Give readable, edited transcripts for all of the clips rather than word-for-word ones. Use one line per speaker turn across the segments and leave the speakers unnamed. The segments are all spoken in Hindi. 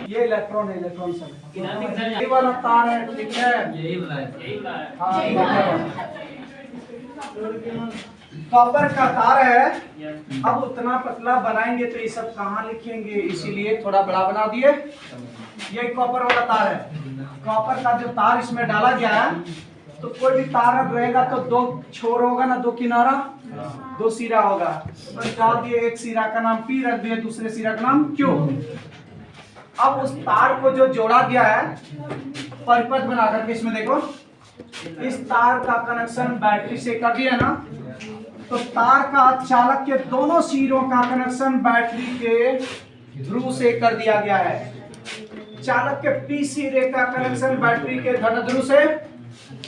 ये इलेक्ट्रॉन है, इलेक्ट्रॉन सब ये वाला तार है, ठीक है,
यही वाला है।
हाँ, कॉपर का तार है। अब उतना पतला बनाएंगे तो ये सब कहाँ लिखेंगे, इसीलिए थोड़ा बड़ा बना दिए। ये कॉपर वाला तार है। कॉपर का जो तार इसमें डाला गया है, तो कोई भी तार अब रहेगा तो दो छोर होगा ना, दो किनारा, दो सिरा होगा। तो डाल दिए, एक सिरा का नाम P रख दिए, दूसरे सिरा का नाम Q। अब उस तार को जो जोड़ा गया है परिपथ बना करके, इसमें देखो, इस तार का कनेक्शन बैटरी से कर दिया ना, तो तार का चालक के दोनों सिरों का कनेक्शन बैटरी के ध्रुव से कर दिया गया है। चालक के P सिरे का कनेक्शन बैटरी के धन ध्रुव से,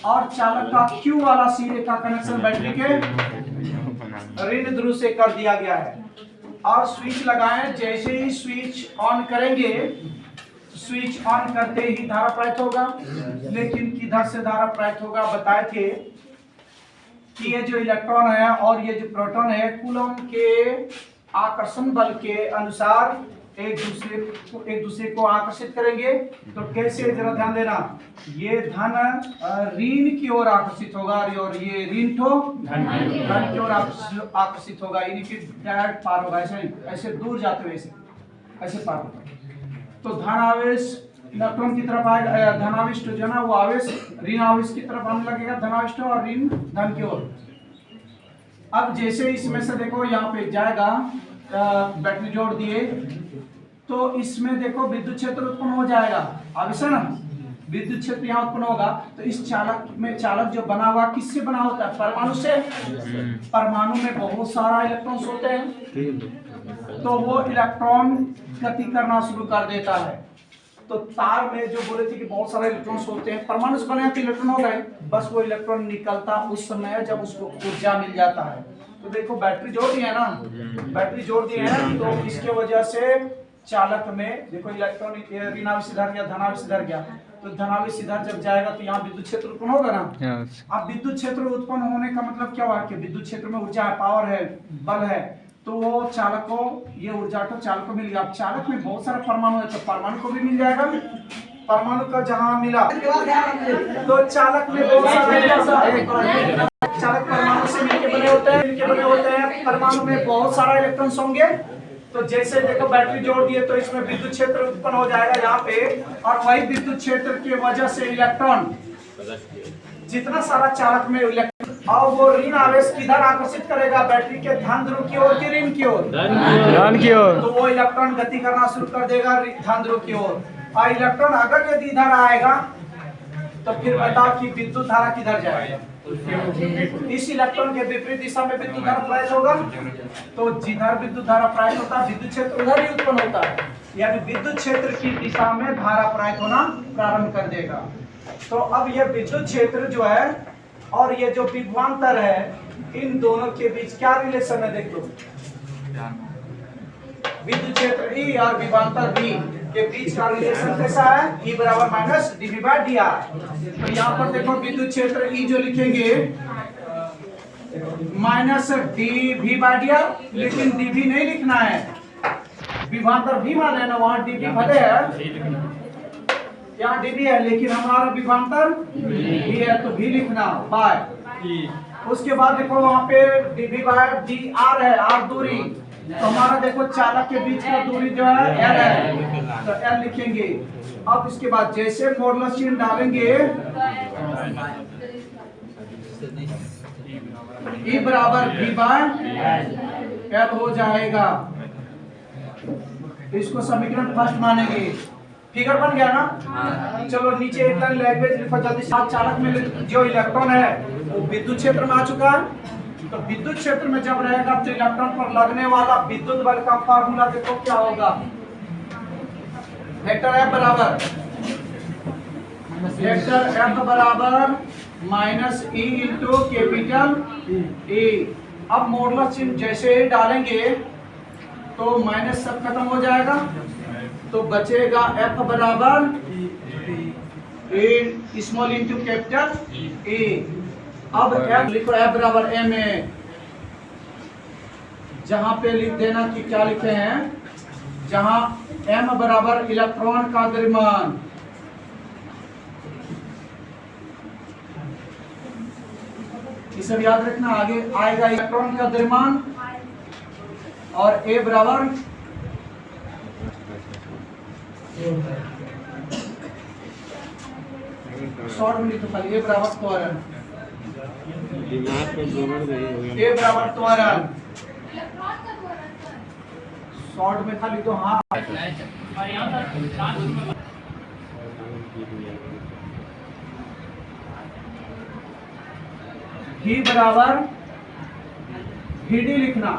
और चालक का Q वाला सिरे का कनेक्शन बैटरी के ऋण ध्रुव से कर दिया गया है। और स्विच लगाएं, जैसे ही स्विच ऑन करेंगे, स्विच ऑन करते ही धारा प्रवाहित होगा। लेकिन किधर से धारा प्रवाहित होगा, बताए थे कि ये जो इलेक्ट्रॉन है और ये जो प्रोटॉन है, कूलम के आकर्षण बल के अनुसार एक दूसरे को आकर्षित करेंगे। तो कैसे, जरा ध्यान देना, ये धन ऋण की ओर आकर्षित होगा और ये ऋण धन की ओर आकर्षित होगा। इनकी डायरेक्ट पार होगा, ऐसे दूर जाते हुए ऐसे पार होगा। तो धन आवेश इलेक्ट्रॉन की तरफ आएगा, धनावेश जो है ना वो आवेश ऋण आवेश की तरफ आने लगेगा, धनावेश और ऋण धन की ओर। अब जैसे इसमें से देखो यहाँ पे जाएगा, बैटरी जोड़ दिए, तो इसमें देखो विद्युत क्षेत्र उत्पन्न हो जाएगा। आवेश है ना, विद्युत क्षेत्र यहाँ उत्पन्न होगा। तो इस चालक में, चालक जो बना हुआ किससे बना होता है, परमाणु से। परमाणु में बहुत सारा इलेक्ट्रॉन्स होते हैं, तो वो इलेक्ट्रॉन गति करना शुरू कर देता है। तो तार में जो बोले थे कि बहुत सारे इलेक्ट्रॉन्स होते हैं, परमाणु से बने तो इलेक्ट्रॉन हो गए, बस वो इलेक्ट्रॉन निकलता उस समय जब उसको ऊर्जा मिल जाता है। तो देखो बैटरी जोड़ दी है ना, बैटरी जोड़ दी है, तो इसके वजह से चालक में देखो इलेक्ट्रॉन ऋणावेश इधर गया, धनावेश इधर गया, तो धनावेश इधर जब जाएगा तो यहाँ विद्युत क्षेत्र उत्पन्न होगा ना। अब विद्युत क्षेत्र उत्पन्न होने का मतलब क्या हुआ कि विद्युत क्षेत्र में ऊर्जा है, पावर है, बल है, तो वो चालक को ये ऊर्जा तो चालक को मिल गया। अब चालक में बहुत सारे परमाणु है, तो परमाणु को भी मिल जाएगा। परमाणु का जहाँ मिला तो चालक में बहुत सारे, चालक परमाणु से मिलके बने होते हैं, परमाणु में बहुत सारा इलेक्ट्रॉन्स होंगे। तो जैसे देखो बैटरी जोड़ दिए तो इसमें विद्युत क्षेत्र उत्पन्न हो जाएगा यहाँ पे, और वही विद्युत क्षेत्र की वजह से इलेक्ट्रॉन, जितना सारा चालक में इलेक्ट्रॉन, और वो ऋण आवेश किधर आकर्षित करेगा, बैटरी के धन ध्रुव की ओर कि ऋण की ओर, धन की ओर। तो वो इलेक्ट्रॉन गति करना शुरू कर देगा धन ध्रुव की ओर। और इलेक्ट्रॉन अगर यदि इधर आएगा तो फिर बताओ कि विद्युत धारा किधर जाएगा, इस इलेक्ट्रॉन के विपरीत दिशा में विद्युत धारा प्रवाहित होगा। तो जिधर विद्युत धारा प्रवाहित होता है, विद्युत क्षेत्र उधर ही उत्पन्न होता है, यानी विद्युत क्षेत्र की दिशा में धारा प्रवाहित होना प्रारंभ कर देगा। तो अब यह विद्युत क्षेत्र जो है और ये जो विभवांतर है, इन दोनों के बीच क्या रिलेशन है, देख लो। विद्युत क्षेत्र E और विभवांतर V के बीच का रिलेशन कैसा है, E बराबर माइनस dV बाय dr। तो यहाँ पर देखो विद्युत क्षेत्र E जो लिखेंगे माइनस dV बाय dr, लेकिन dV नहीं लिखना है, विभवांतर V मान लेना, वहां dV भले है, यहाँ dV है, लेकिन हमारा विभवांतर V है, तो V लिखना बाय। उसके बाद देखो वहां पे dV बाय dr है, r दूरी, तो हमारा देखो चालक के बीच का दूरी जो है L है, तो L लिखेंगे। अब इसके बाद जैसे मॉडुलस चिन्ह डालेंगे, E बराबर V बाय L हो जाएगा। इसको समीकरण फर्स्ट मानेंगे। फिगर बन गया ना। चलो नीचे एक लाइन लैंग्वेज लिखो जल्दी। चालक में जो इलेक्ट्रॉन है वो विद्युत क्षेत्र में आ चुका है। तो विद्युत क्षेत्र में जब रहेगा तो इलेक्ट्रॉन पर लगने वाला विद्युत बल का फार्मूला देखो क्या होगा, वेक्टर F बराबर minus E into capital E। अब मॉडुलस चिन्ह जैसे ही डालेंगे तो माइनस सब खत्म हो जाएगा, तो बचेगा F बराबर ए स्मॉल इंटू कैपिटल E। अब F लिखो, F बराबर M है। जहां पे लिख देना कि क्या लिखे हैं, जहां m बराबर इलेक्ट्रॉन का द्रव्यमान, ये सब याद रखना। आगे आएगा इलेक्ट्रॉन का द्रव्यमान और a बराबर शॉर्ट में लिखो खाली, a बराबर त्वरण, a बराबर त्वरण, शॉर्ट में खाली तो हाँ। V बराबर Vd लिखना,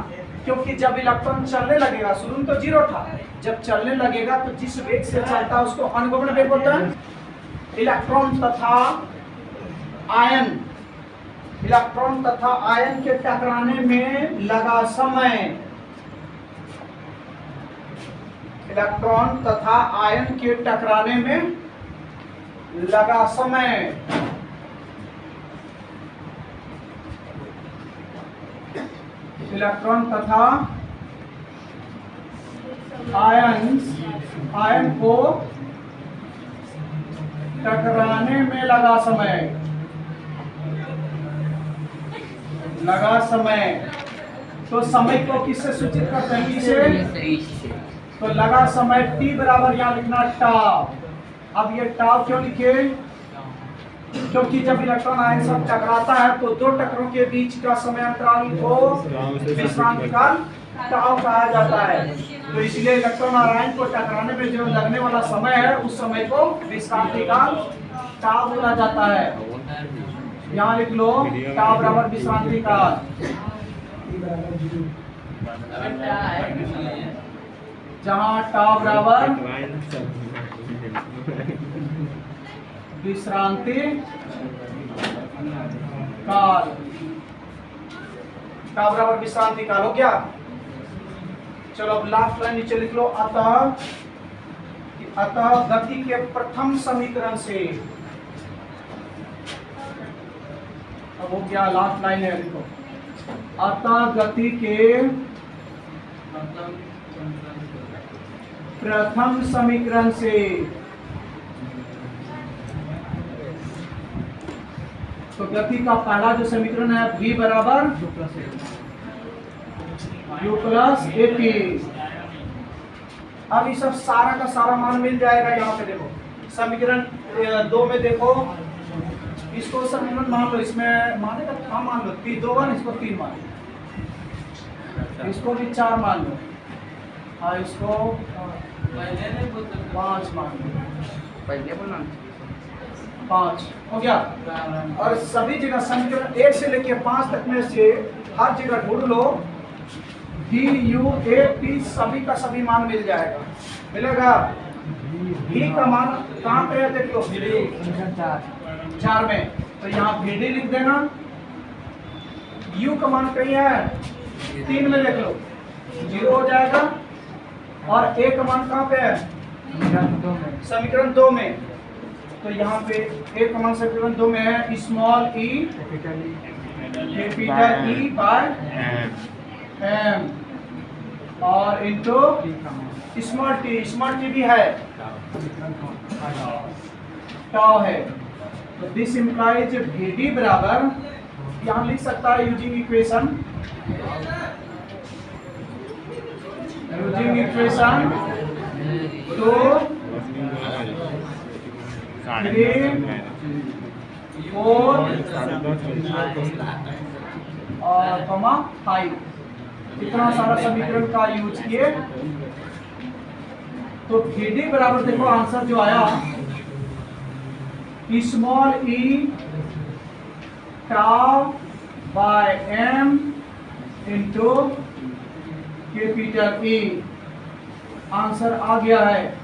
क्योंकि जब इलेक्ट्रॉन चलने लगेगा, शुरू में तो जीरो था, जब चलने लगेगा तो जिस वेग से चलता है उसको अनुगमन वेग बोलते हैं। इलेक्ट्रॉन तथा आयन, इलेक्ट्रॉन तथा आयन के टकराने में लगा समय, इलेक्ट्रॉन तथा आयन के टकराने में लगा समय, इलेक्ट्रॉन तथा आयन को टकराने में लगा समय, लगा समय। तो समय को किससे सूचित करते हैं, किसे? तो लगा समय t बराबर यहाँ लिखना टाउ। अब ये टाउ क्यों लिखे, क्योंकि जब इलेक्ट्रॉन आयन सब टकराता है तो दो टकरों के बीच का समय अंतराल को विश्रांति काल टाउ कहा जाता है। तो इसलिए इलेक्ट्रॉन और आयन को टकराने में जो लगने वाला समय है उस समय को विश्रांति काल टाउ बोला जाता है। यहाँ लिख लो टाउ बराबर विश्रांति काल। जहाँ टाउ बराबर विश्रांति काल, टाउ बराबर विश्रांति काल हो गया। चलो अब लास्ट लाइन नीचे लिख लो, अतः गति के प्रथम समीकरण से, अब वो क्या लास्ट लाइन है, लिखो अतः गति के प्रथम समीकरण से, तो गति का पहला जो समीकरण है v बराबर u प्लस AP। अब ये सब सारा का सारा मान मिल जाएगा। यहाँ पे देखो समीकरण 2 में देखो, इसको समीकरण मान लो, इसमें मानेगा हाँ मान लो 2 इसको 3 मान लो, इसको भी 4 मान लो, हाँ इसको 5 मान लो, पहले बोलना 5 हो गया। और सभी जगह समीकरण 1 से लेके 5 तक में से हर जगह ढूंढ लो, V U A P सभी का सभी मान मिल जाएगा, मिलेगा। V का मान कहाँ पे है देख लो, 4 में, तो यहाँ VD लिख देना। U का मान कहीं है 3 में, देख लो 0 हो जाएगा। और A का मान कहाँ पे है, समीकरण 2 में, तो यहाँ पे A का मान समीकरण 2 में है small e capital E by m और इनटू स्मॉल t भी है, टाउ है। तो दिस इम्प्लाइज VD बराबर, यहाँ लिख सकता है यूजिंग इक्वेशन 2 3 4 और 5, इतना सारा समीकरण का यूज किए। तो VD बराबर देखो आंसर जो आया, small e tau by m into capital E, answer आ गया है।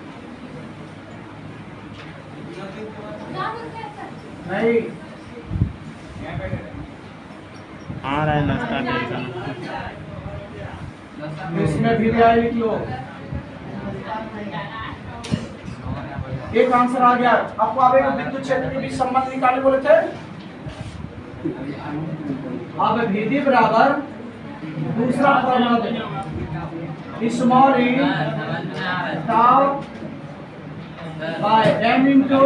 नहीं
आ रहा है नाश्ता देगा,
इसमें भी आई लिख लो, एक आंसर आ गया। आपको आवेगा विद्युत क्षेत्र के बीच संबंध निकालने बोले थे। अब VD बराबर दूसरा फॉर्मूला देखो, small e tau by m into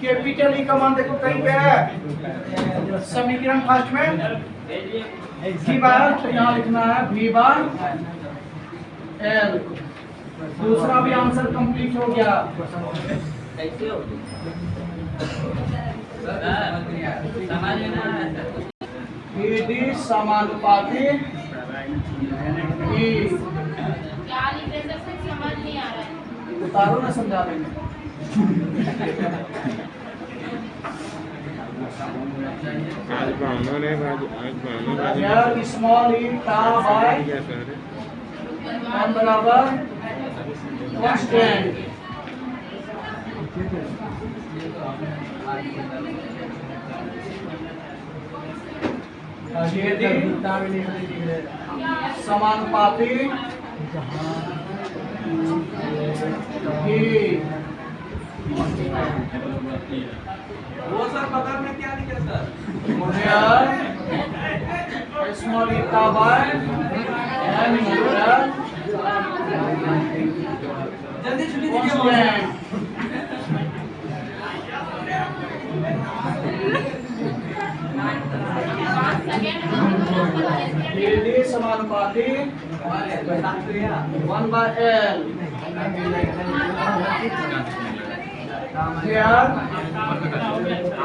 capital E का मान देखो कहीं पे है समीकरण फर्स्ट में v बार, तो यहाँ लिखना है v बार l। दूसरा भी आंसर कंप्लीट हो गया। डी समानुपाती ई उतारो ना समझा देंगे।
आज बहाना नहीं आज बहाना
यार स्मॉल ई टा बाय m बराबर कांस्टेंट। समानुपाती
वो सर पकड़ में क्या लिखे सर?
स्मॉल इटा बाय एम इंटू
जल्दी छुट्टी दीजिए। डी समानुपाती 1 by L।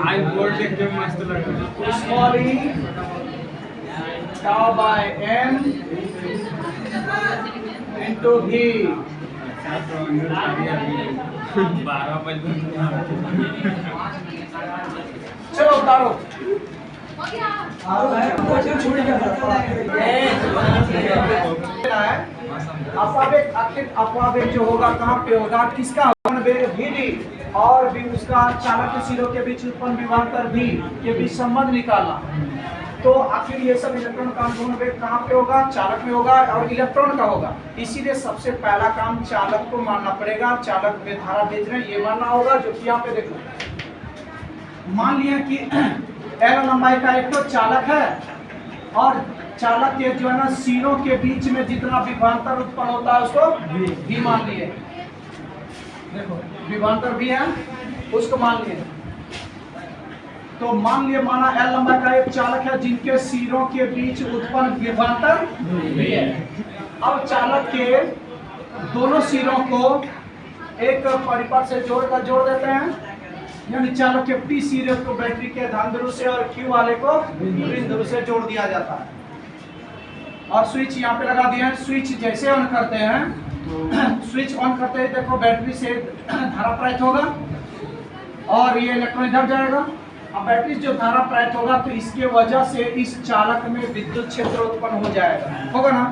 आज बोर्ड देख के मस्त लगा।
Small e tau by m into v।
12 बजे
चलो उतारो। अपवाद जो होगा कहाँ पे होगा, किसका होगा डी और भी उसका चालक के सिरों के बीच उत्पन्न विभवांतर भी के बीच संबंध निकालना। तो आखिर ये सब इलेक्ट्रॉन का आंदोलन वेग कहाँ पे होगा, चालक में होगा और इलेक्ट्रॉन का होगा। इसीलिए सबसे पहला काम चालक को मानना पड़ेगा। चालक में धारा भेज रहे हैं ये मानना होगा, जो कि यहाँ पे देखो मान लिया कि L लंबाई का एक तो चालक है और चालक के जो है ना सिरों के बीच में जितना विभवांतर उत्पन्न होता है उसको भी मान लिए। देखो विभवांतर भी है उसको मान लिए। तो मान लिए माना L लंबाई का एक चालक है जिनके सिरों के बीच उत्पन्न विभवांतर भी है। अब चालक के दोनों सिरों को एक परिपथ से जोड़ देते हैं, यानी चालक के P सिरे को बैटरी के धन ध्रुव से और Q वाले को ऋण ध्रुव से जोड़ दिया जाता है। और स्विच यहाँ पे लगा दिया है। स्विच जैसे ऑन करते हैं स्विच ऑन करते ही देखो बैटरी से धारा प्रवाहित होगा और ये इलेक्ट्रॉन इधर जाएगा। अब बैटरी जो धारा प्रवाहित होगा तो इसके वजह से इस चालक में विद्युत क्षेत्र उत्पन्न हो जाएगा, होगा ना।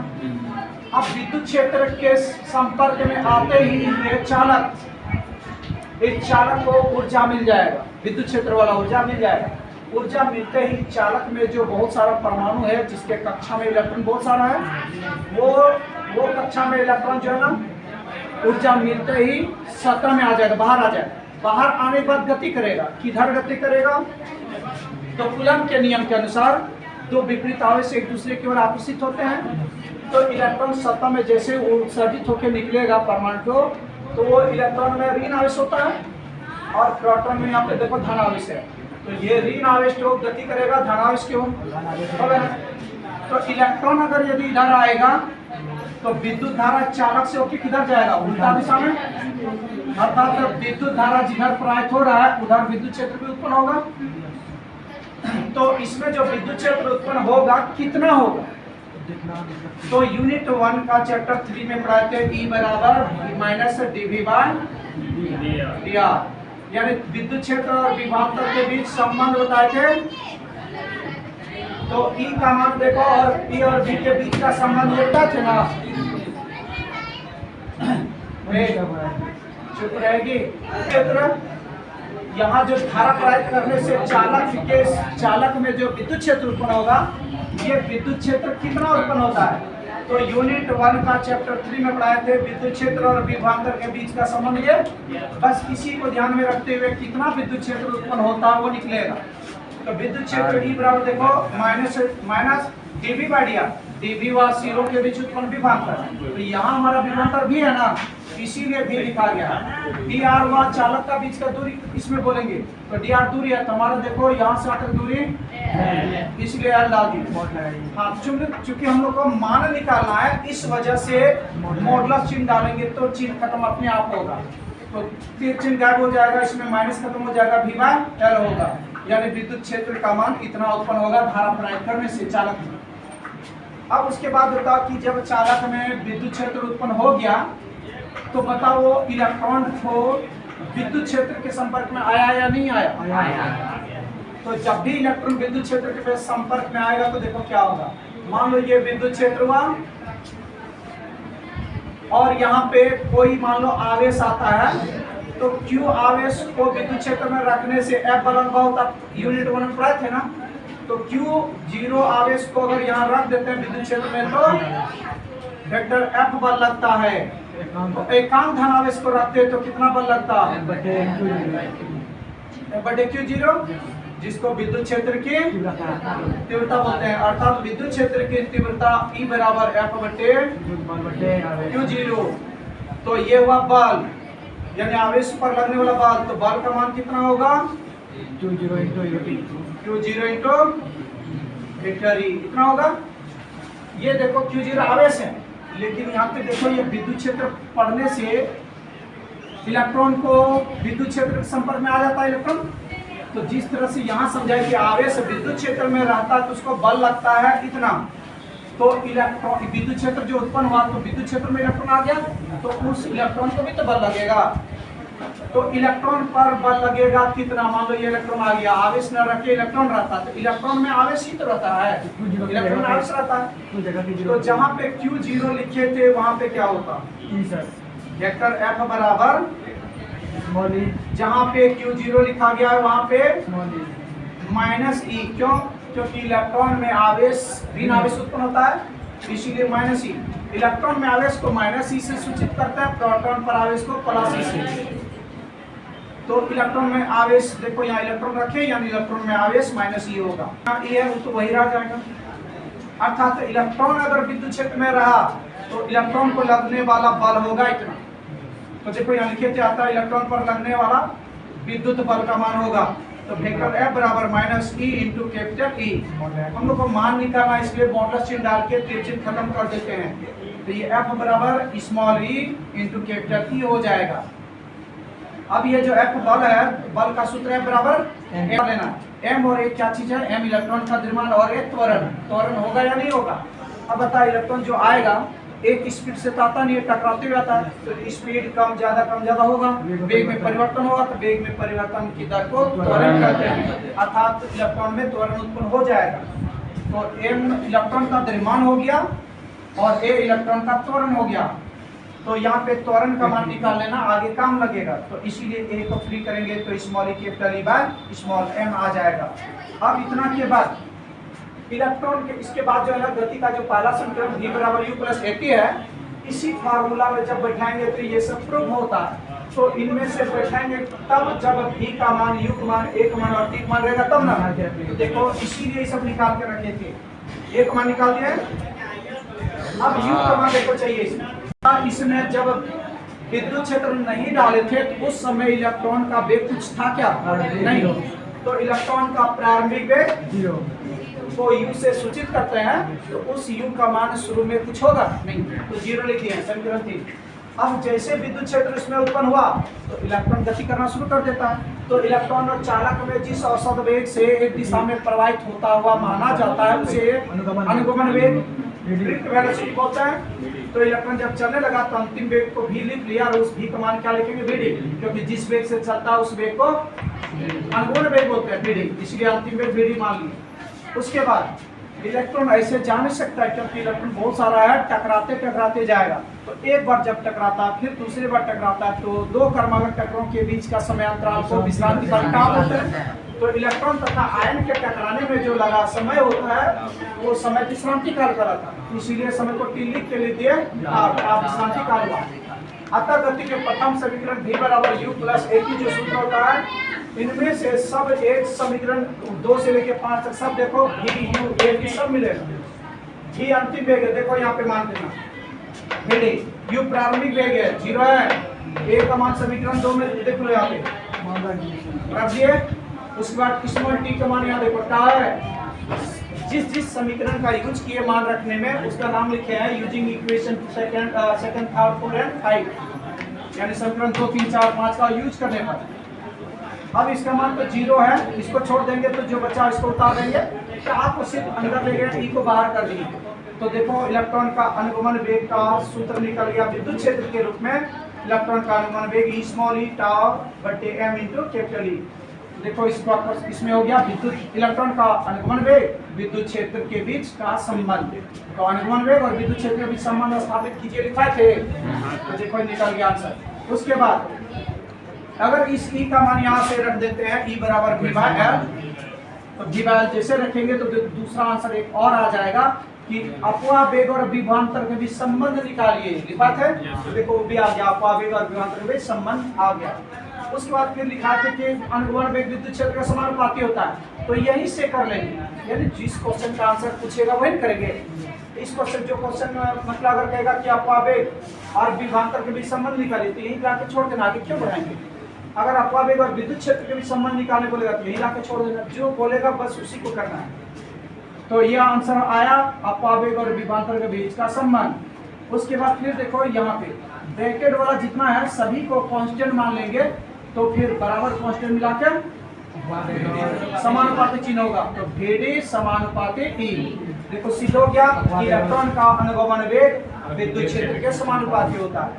अब विद्युत क्षेत्र के संपर्क में आते ही ये चालक, इस चालक को ऊर्जा मिल जाएगा, विद्युत क्षेत्र वाला ऊर्जा मिल जाएगा। ऊर्जा मिलते ही चालक में जो बहुत सारा परमाणु है जिसके कक्षा में इलेक्ट्रॉन बहुत सारा है, वो कक्षा में इलेक्ट्रॉन जो है ना ऊर्जा मिलते ही सतह में आ जाएगा, बाहर आ जाएगा। बाहर आने के बाद गति करेगा, किधर गति करेगा, तो कूलम के नियम के अनुसार दो विपरीत आवेश एक दूसरे की ओर आकर्षित होते हैं। तो इलेक्ट्रॉन सतह में जैसे उत्सर्जित होकर निकलेगा परमाणु को, तो वो इलेक्ट्रॉन में ऋण आवेश होता है और प्रोटॉन में यहाँ पे देखो धन आवेश है। तो ये ऋण आवेश तो गति करेगा धन आवेश की ओर, तो इलेक्ट्रॉन अगर यदि इधर आएगा तो विद्युत धारा चालक से होकर किधर जाएगा, उल्टा दिशा में। अर्थात विद्युत धारा जिधर प्रवाहित हो रहा है उधर विद्युत क्षेत्र भी उत्पन्न होगा। तो इसमें जो विद्युत क्षेत्र उत्पन्न होगा कितना होगा, तो यूनिट 1 का चैप्टर 3 में पढ़ाए थे E बराबर माइनस dV बाय dr, यानी विद्युत क्षेत्र और विभवांतर के बीच संबंध बताए थे। तो E का मान देखो और P और V के बीच का संबंध देखता थे ना, चुप रहेगी। क्षेत्र यहाँ जो धारा प्रवाहित करने से चालक में जो विद्युत क्षेत्र उत्पन्न होगा, ये विद्युत क्षेत्र कितना उत्पन्न होता है, तो यूनिट 1 का चैप्टर 3 में पढ़ाए थे विद्युत क्षेत्र और विभवांतर के बीच का संबंध ये। बस इसी को ध्यान में रखते हुए कितना विद्युत क्षेत्र उत्पन्न होता है वो निकलेगा। तो विद्युत क्षेत्र E बराबर देखो minus dV by dr, dV व सिरों के बीच उत्पन्न विभवांतर। तो यहाँ हमारा विभवांतर भी है ना, इसीलिए भी लिखा गया। dr व चालक का बीच का दूरी इसमें बोलेंगे, तो dr दूरी है, तो हमारा देखो यहाँ से आकर दूरी इसलिए L डाल दी। हाँ, चूंकि हम लोग को मान निकालना है, इस वजह से मॉडुलस चिन्ह डालेंगे तो चिन्ह खत्म अपने आप होगा, तो तीर चिन्ह गायब हो जाएगा, इसमें माइनस खत्म हो जाएगा, V बाय L होगा, यानी विद्युत क्षेत्र का मान इतना उत्पन्न होगा धारा प्रवाहित करने से चालक में। अब उसके बाद बताओ कि जब चालक में विद्युत क्षेत्र उत्पन्न हो गया तो बताओ वो इलेक्ट्रॉन को विद्युत क्षेत्र के संपर्क में आया या नहीं आया? तो जब भी इलेक्ट्रॉन विद्युत क्षेत्र के संपर्क में आएगा तो देखो क्या होगा। मान लो ये विद्युत क्षेत्र हुआ और यहाँ पे कोई मान लो आवेश आता है, तो Q आवेश को विद्युत क्षेत्र में रखने से F बल बहुत यूनिट 1 पढ़े थे ना, तो Q0 आवेश को अगर यहाँ रख देते हैं विद्युत क्षेत्र में तो वेक्टर F बल लगता है। तो एकांक धन आवेश को रखते हैं तो कितना बल लगता है? बटे Q0, जिसको विद्युत क्षेत्र की तीव्रता बोलते हैं, अर्थात विद्युत क्षेत्र की तीव्रता E बराबर F बटे Q0। तो ये हुआ बल, यानी आवेश पर लगने वाला बल, तो बल का मान कितना होगा? Q0 इंटू वेक्टर E, इतना होगा। ये देखो Q0 आवेश है, लेकिन यहाँ पे देखो ये विद्युत क्षेत्र पड़ने से इलेक्ट्रॉन को विद्युत क्षेत्र के संपर्क में आ जाता है इलेक्ट्रॉन। तो जिस तरह से यहाँ समझाए कि आवेश विद्युत क्षेत्र में रहता है तो उसको बल लगता है इतना, तो इलेक्ट्रॉन विद्युत क्षेत्र जो उत्पन्न हुआ तो विद्युत क्षेत्र में इलेक्ट्रॉन आ गया, तो उस इलेक्ट्रॉन को भी तो बल लगेगा। तो इलेक्ट्रॉन पर बल लगेगा कितना? मान लो ये इलेक्ट्रॉन आ गया, आवेश न रखे इलेक्ट्रॉन रहता, तो इलेक्ट्रॉन में आवेश ही तो रहता है, इलेक्ट्रॉन आवेश रहता है। तो जहाँ पे Q0 लिखे थे वहाँ पे क्या होता? वेक्टर F बराबर जहाँ पे Q0 लिखा गया है वहाँ पे माइनस E, क्यों? क्योंकि इलेक्ट्रॉन में आवेश ऋण आवेश उत्पन्न होता है, इसीलिए माइनस E। इलेक्ट्रॉन में आवेश को माइनस E से सूचित करता है, प्रोटॉन पर आवेश को प्लस E से। तो इलेक्ट्रॉन में आवेश देखो यहाँ इलेक्ट्रॉन रखे, यानी इलेक्ट्रॉन में आवेश माइनस E होगा, E है वो तो वही रह जाएगा। अर्थात इलेक्ट्रॉन अगर विद्युत क्षेत्र में रहा तो इलेक्ट्रॉन को लगने वाला बल होगा इतना। तो देखो यहाँ लिखे थे आता इलेक्ट्रॉन पर लगने वाला विद्युत बल का मान होगा, तो वेक्टर F बराबर minus E into capital E। हम लोग को मान निकालना, इसलिए मॉडुलस चिन्ह डाल के तीर चिन्ह खत्म कर देते हैं, तो ये F बराबर small e into capital E हो जाएगा। अब ये जो F बल है, बल का सूत्र है बराबर M लेना, M और एक क्या चीज है? M इलेक्ट्रॉन का द्रव्यमान और एक त्वरण। त्वरण होगा या नहीं होगा? अब बता, इलेक्ट्रॉन जो आएगा एक स्पीड से आता नहीं है, टकराते हुए आता है, तो स्पीड कम ज्यादा होगा, वेग में परिवर्तन होगा, तो वेग में परिवर्तन की दर को त्वरण कहते हैं, अर्थात इलेक्ट्रॉन में त्वरण उत्पन्न हो जाएगा। तो M इलेक्ट्रॉन का द्रव्यमान हो गया और A इलेक्ट्रॉन का त्वरण हो गया, तो यहाँ पे त्वरण का मान निकाल लेना, आगे काम लगेगा, तो इसीलिए A को फ्री करेंगे तो small e capital E by small m आ जाएगा। अब इतना के बाद इलेक्ट्रॉन के इसके बाद जो है गति का जो पहला समीकरण v बराबर u प्लस at है, इसी फार्मूला में जब बैठाएंगे तो ये सब प्रूव होता है। तो इनमें से बैठाएंगे तब जब v का मान, u का मान, a का मान और t का मान रहेगा तब ना। तो देखो इसीलिए ये सब निकाल के रखे थे, a का मान निकाल दिया, अब u का मान देखो चाहिए इसमें जब विद्युत क्षेत्र नहीं डाले थे तो उस समय इलेक्ट्रॉन का वेग कुछ था क्या? नहीं। तो इलेक्ट्रॉन का प्रारंभिक वेग 0 को u से सूचित करते हैं, तो उस u का मान शुरू में कुछ होगा नहीं, तो 0 लिख दिया समीकरण 3। अब जैसे विद्युत क्षेत्र इसमें उत्पन्न हुआ तो इलेक्ट्रॉन गति करना शुरू कर देता है, तो इलेक्ट्रॉन और चालक में जिस औसत वेग से एक दिशा में प्रवाहित होता हुआ माना जाता है उसे अनुगमन वेग वेलोसिटी बोलते हैं। तो इलेक्ट्रॉन जब चलने लगा तो अंतिम वेग को भी लिख लिया, और उस भी का मान क्या लिखेंगे? vd, क्योंकि जिस वेग से चलता है उस वेग को अनुगमन वेग बोलते हैं vd, इसलिए अंतिम वेग vd मान लिया। उसके बाद इलेक्ट्रॉन ऐसे जा नहीं सकता है क्योंकि इलेक्ट्रॉन बहुत सारा है, टकराते जाएगा, तो एक बार जब टकराता है फिर दूसरी बार टकराता है, तो दो क्रमागत टकराओं के बीच का समय अंतराल को विश्रांति काल कहा बोलते हैं। तो इलेक्ट्रॉन तथा आयन के टकराने में जो लगा समय होता है वो समय विश्रांति काल का रहता है, इसीलिए समय को टी लिख के लिए आप विश्रांति काल हुआ। अतः गति के प्रथम समीकरण v बराबर u प्लस at जो सूत्र होता है इनमें से सब एक समीकरण 2 से लेके 5 तक सब देखो भी यू ए भी सब मिलेगा। भी अंतिम वेग है, देखो यहाँ पे मान देना भेड़े यू प्रारंभिक वेग है 0 है, ए का मान समीकरण 2 में देख लो यहाँ पे रख दिए। उसके बाद स्मॉल टी का मान यहाँ देखो टा है। जिस समीकरण का यूज किए मान रखने में उसका नाम लिखे हैं using equation second third 4 and 5, यानी समीकरण 2 3 4 5 का यूज करने पर। अब इसका मान तो 0 है, इसको छोड़ देंगे तो जो बचा इसको उतार देंगे, तो आपको सिर्फ अंदर ले गए ई को बाहर कर दिए। तो देखो इलेक्ट्रॉन का अनुगमन वेग का सूत्र निकल गया विद्युत क्षेत्र के रूप में। इलेक्ट्रॉन का अनुगमन वेग ई स्मॉल ई टाउ बटे एम इंटू कैपिटल ई। देखो इसमें हो गया विद्युत इलेक्ट्रॉन का अनुगमन वेग विद्युत क्षेत्र के बीच का संबंध। तो अनुगमन वेग और विद्युत क्षेत्र के बीच संबंध स्थापित कीजिए लिखा थे, तो देखो निकल गया आंसर। उसके बाद अगर इस ई का मान यहाँ से रख देते हैं ई बराबर वी बाय एल, तो वी बाय एल जैसे रखेंगे तो दूसरा आंसर एक और आ जाएगा कि अपवाह वेग और विभवांतर के बीच संबंध निकालिए, लिखा था। तो देखो वो भी आ गया, अपवाह वेग और विभवांतर के बीच संबंध आ गया। उसके बाद फिर लिखा था कि अनुगमन वेग विद्युत क्षेत्र का समानुपाती होता है, तो यहीं से कर लेंगे, यानी जिस क्वेश्चन का आंसर पूछेगा वही करेंगे। इस क्वेश्चन जो क्वेश्चन मतलब अगर कहेगा कि अपवाह वेग और विभवांतर के बीच संबंध निकालिए, तो यहीं लाके छोड़ देना, आगे क्यों बढ़ाएंगे। अगर अपवाह वेग और विद्युत क्षेत्र के बीच संबंध निकालने बोलेगा तो यहीं लाके छोड़ देना, जो बोलेगा बस उसी को करना है। तो ये आंसर आया अपवाह वेग और विभवांतर के बीच का संबंध। उसके बाद फिर देखो यहाँ पे ब्रैकेट वाला जितना है सभी को कांस्टेंट मान लेंगे, तो फिर बराबर कांस्टेंट मिलाकर समानुपाती चिन्ह होगा, तो भेड़े समानुपाती ई। देखो सिद्ध हो गया कि इलेक्ट्रॉन का अनुगमन वेग विद्युत क्षेत्र के समानुपाती होता है।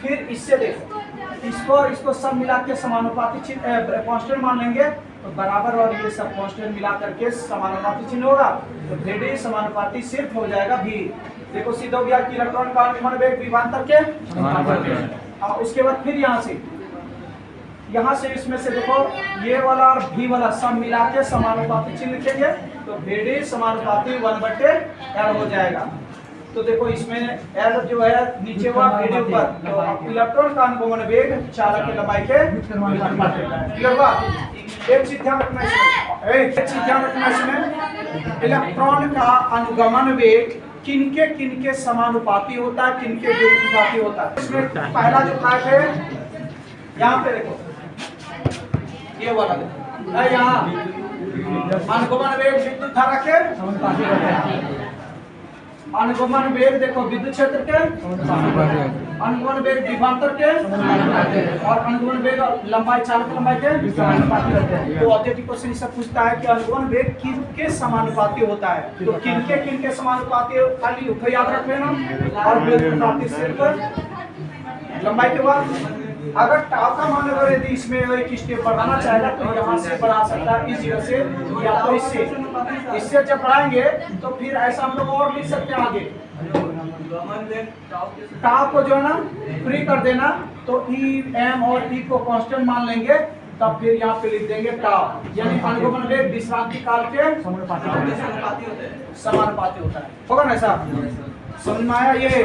फिर इससे देखो इसको सब मिला के समानुपाती चिन्ह कांस्टेंट मान लेंगे, तो बराबर और ये सब कांस्टेंट मिला करके समानुपाती चिन्ह होगा, तो भेड़े समानुपाती सिर्फ हो जाएगा भी। देखो सिद्ध हो गया कि इलेक्ट्रॉन का अनुगमन वेग विभवांतर के समानुपाती। उसके बाद फिर यहाँ से इसमें से देखो ये वाला और भी वाला सब मिला के समानुपाती चिन्ह लिखेंगे, तो भेड़े समानुपाती 1/L हो जाएगा। तो देखो इसमें L जो है नीचे हुआ भेड़े ऊपर, तो इलेक्ट्रॉन का अनुगमन वेग चालक की लंबाई के क्लियर हुआ। एक चीज ध्यान रखना इसमें इलेक्ट्रॉन का अनुगमन वेग किनके समानुपाती होता है, किनके व्युत्क्रमानुपाती होता है। इसमें पहला जो था यहाँ पे देखो ये वाला देखो यहाँ अनुगमन वेग विद्युत धारा के अनुगमन वेग देखो विद्युत क्षेत्र के अनुगमन वेग विभवांतर के और अनुगमन वेग लंबाई चालक लंबाई के समानुपाती रहते हैं। तो ऑब्जेक्टिव क्वेश्चन इससे पूछता है कि अनुगमन वेग किनके समानुपाती होता है, तो किनके समानुपाती खाली तो याद रख लेना, और व्युत्क्रमानुपाती सिर्फ लंबाई के बाद। अगर टाउ का मान अगर यदि इसमें एक स्टेप बढ़ाना चाहेगा तो यहाँ से बढ़ा सकता है इस जगह से या तो इससे जब बढ़ाएंगे तो फिर ऐसा हम लोग और लिख सकते हैं आगे। टाउ को जो है ना फ्री कर देना, तो ई एम और ई को कांस्टेंट मान लेंगे, तब फिर यहाँ पे लिख देंगे टाउ, यानी अनुगमन वेग विश्रांति काल के समानुपाती होता है। होगा ना ऐसा, समझ में आया ये।